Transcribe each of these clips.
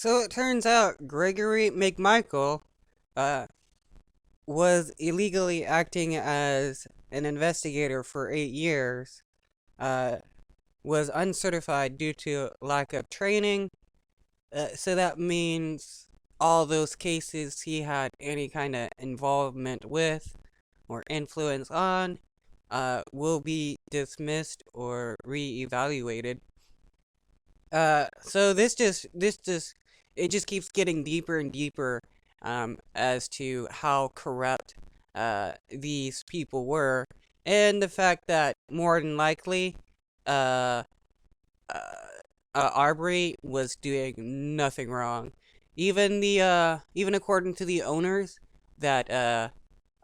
So it turns out Gregory McMichael uh, was illegally acting as an investigator for 8 years, uh, was uncertified due to lack of training. So that means all those cases he had any kind of involvement with or influence on will be dismissed or re-evaluated. So this just it just keeps getting deeper and deeper as to how corrupt these people were, and the fact that more than likely uh, uh, Arbery was doing nothing wrong. Even according to the owners that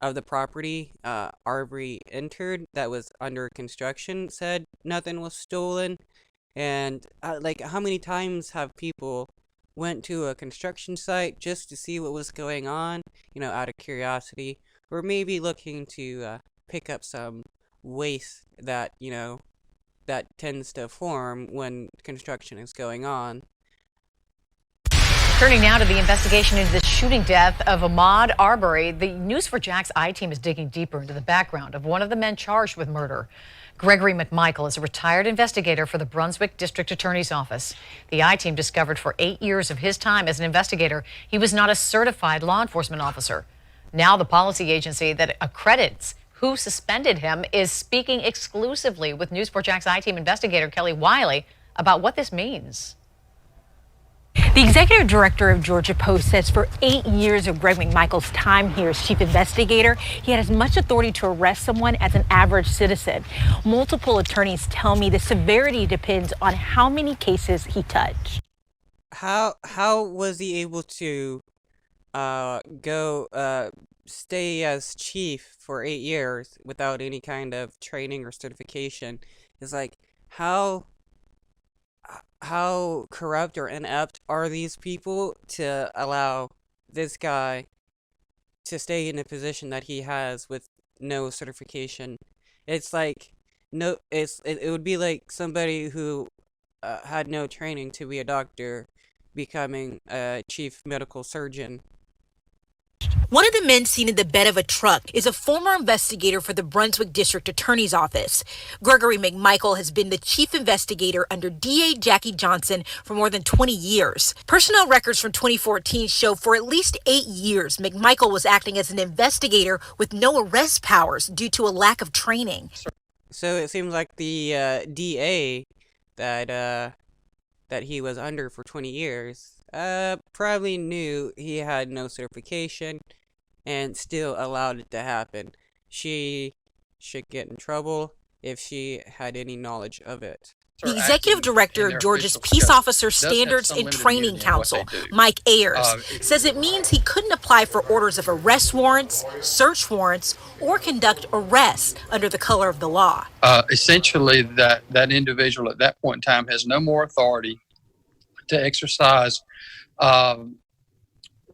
of the property Arbery entered that was under construction said nothing was stolen. And like, how many times have people went to a construction site just to see what was going on, out of curiosity, or maybe looking to pick up some waste that, that tends to form when construction is going on. Turning now to the investigation into the shooting death of Ahmaud Arbery, the News4Jax I-team is digging deeper into the background of one of the men charged with murder. Gregory McMichael is a retired investigator for the Brunswick District Attorney's Office. The I-team discovered for 8 years of his time as an investigator, he was not a certified law enforcement officer. Now the policy agency that accredits who suspended him is speaking exclusively with News4Jax I-team investigator Kelly Wiley about what this means. The executive director of Georgia Post says for 8 years of Greg McMichael's time here as chief investigator, he had as much authority to arrest someone as an average citizen. Multiple attorneys tell me the severity depends on how many cases he touched. How was he able to go stay as chief for 8 years without any kind of training or certification? It's like, how corrupt or inept are these people to allow this guy to stay in a position that he has with no certification? It's like, no, it would be like somebody who had no training to be a doctor becoming a chief medical surgeon. One of the men seen in the bed of a truck is a former investigator for the Brunswick District Attorney's Office. Gregory McMichael has been the chief investigator under DA Jackie Johnson for more than 20 years. Personnel records from 2014 show for at least 8 years, McMichael was acting as an investigator with no arrest powers due to a lack of training. So it seems like the DA that he was under for 20 years probably knew he had no certification and still allowed it to happen. She should get in trouble if she had any knowledge of it. The executive director of Georgia's Peace Officer Standards and Training Council, Mike Ayers, says it means he couldn't apply for orders of arrest warrants, search warrants, or conduct arrests under the color of the law. Essentially, that individual at that point in time has no more authority to exercise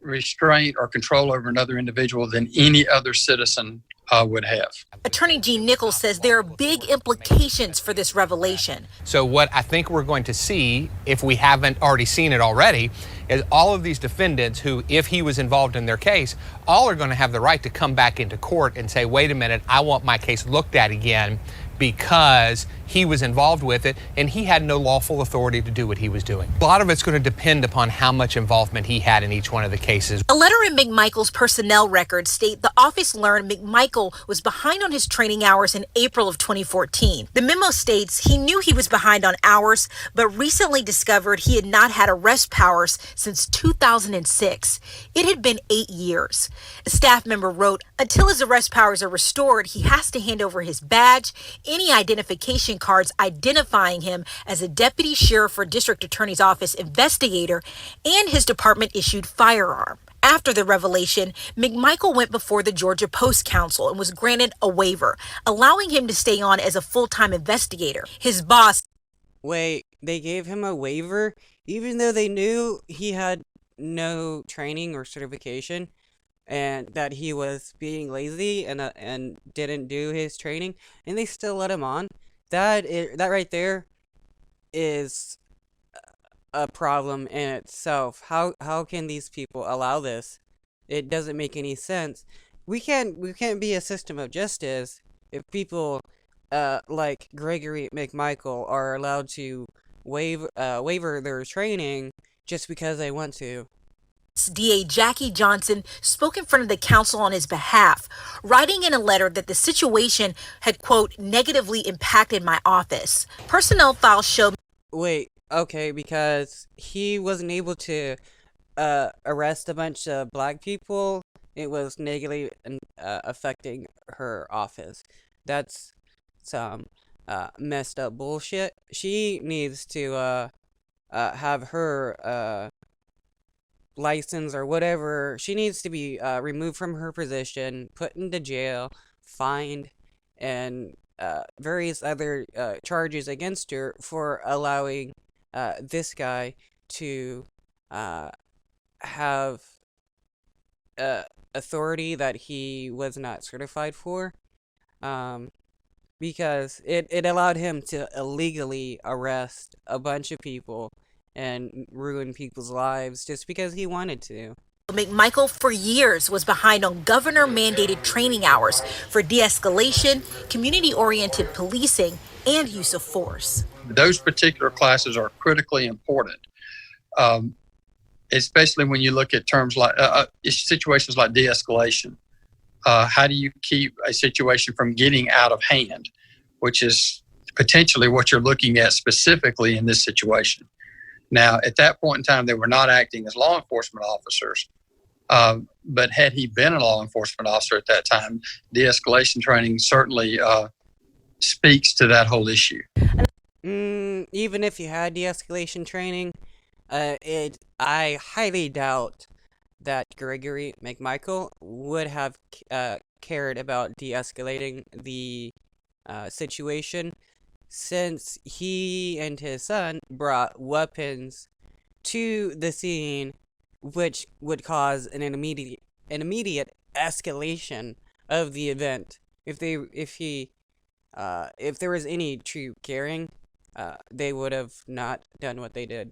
restraint or control over another individual than any other citizen would have. Attorney Gene Nichols says there are big implications for this revelation. So what I think we're going to see, if we haven't already seen it already, is all of these defendants who, if he was involved in their case, all are going to have the right to come back into court and say, wait a minute, I want my case looked at again because he was involved with it and he had no lawful authority to do what he was doing. A lot of it's going to depend upon how much involvement he had in each one of the cases. A letter in McMichael's personnel records state the office learned McMichael was behind on his training hours in April of 2014. The memo states he knew he was behind on hours, but recently discovered he had not had arrest powers since 2006. It had been 8 years. A staff member wrote, until his arrest powers are restored, he has to hand over his badge, any identification cards identifying him as a deputy sheriff or district attorney's office investigator, and his department-issued firearm. After the revelation, McMichael went before the Georgia Post Council and was granted a waiver, allowing him to stay on as a full-time investigator. His boss... Wait, they gave him a waiver even though they knew he had no training or certification and that he was being lazy and didn't do his training, and they still let him on? That right there is a problem in itself. How can these people allow this? It doesn't make any sense. We can't be a system of justice if people like Gregory McMichael are allowed to waiver their training just because they want to. DA Jackie Johnson spoke in front of the council on his behalf, writing in a letter that the situation had, quote, negatively impacted my office. Personnel files show. Wait, okay, because he wasn't able to arrest a bunch of black people, it was negatively affecting her office. That's some messed up bullshit. She needs to have her license or whatever. She needs to be removed from her position, put into jail, fined, and various other charges against her for allowing this guy to have authority that he was not certified for. Um, because it allowed him to illegally arrest a bunch of people and ruin people's lives just because he wanted to. McMichael for years was behind on governor mandated training hours for de-escalation, community-oriented policing, and use of force. Those particular classes are critically important, especially when you look at terms like situations like de-escalation. How do you keep a situation from getting out of hand, which is potentially what you're looking at specifically in this situation. Now, at that point in time, they were not acting as law enforcement officers. But had he been a law enforcement officer at that time, de-escalation training certainly speaks to that whole issue. Even if you had de-escalation training, I highly doubt that Gregory McMichael would have cared about de-escalating the situation, since he and his son brought weapons to the scene, which would cause an immediate escalation of the event. If there was any true caring, they would have not done what they did.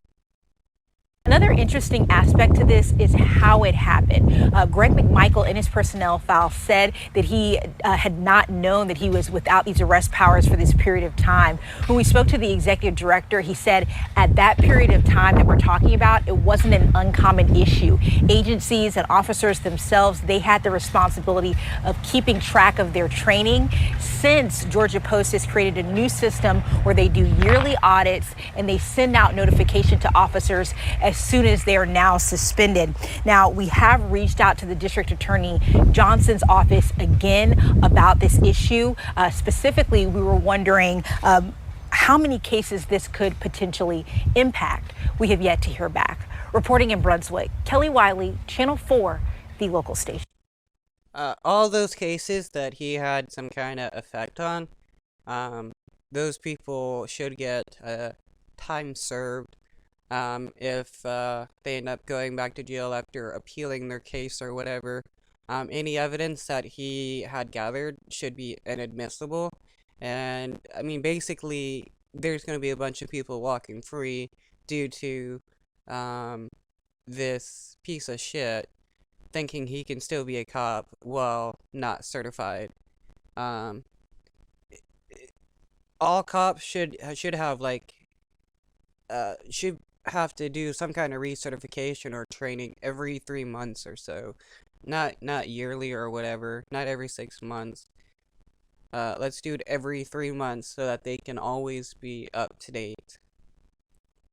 Another interesting aspect to this is how it happened. Greg McMichael in his personnel file said that he had not known that he was without these arrest powers for this period of time. When we spoke to the executive director, he said at that period of time that we're talking about, it wasn't an uncommon issue. Agencies and officers themselves, they had the responsibility of keeping track of their training. Since Georgia Post has created a new system where they do yearly audits and they send out notification to officers as soon as they are now suspended. Now, we have reached out to the District Attorney Johnson's office again about this issue. Specifically, we were wondering how many cases this could potentially impact. We have yet to hear back. Reporting in Brunswick, Kelly Wiley, Channel 4, the local station. All those cases that he had some kind of effect on, those people should get time served. If they end up going back to jail after appealing their case or whatever, any evidence that he had gathered should be inadmissible. And, I mean, basically, there's going to be a bunch of people walking free due to this piece of shit thinking he can still be a cop while not certified. All cops should have, like, should have to do some kind of recertification or training every 3 months or so. Not yearly or whatever, not every 6 months. Let's do it every 3 months so that they can always be up to date.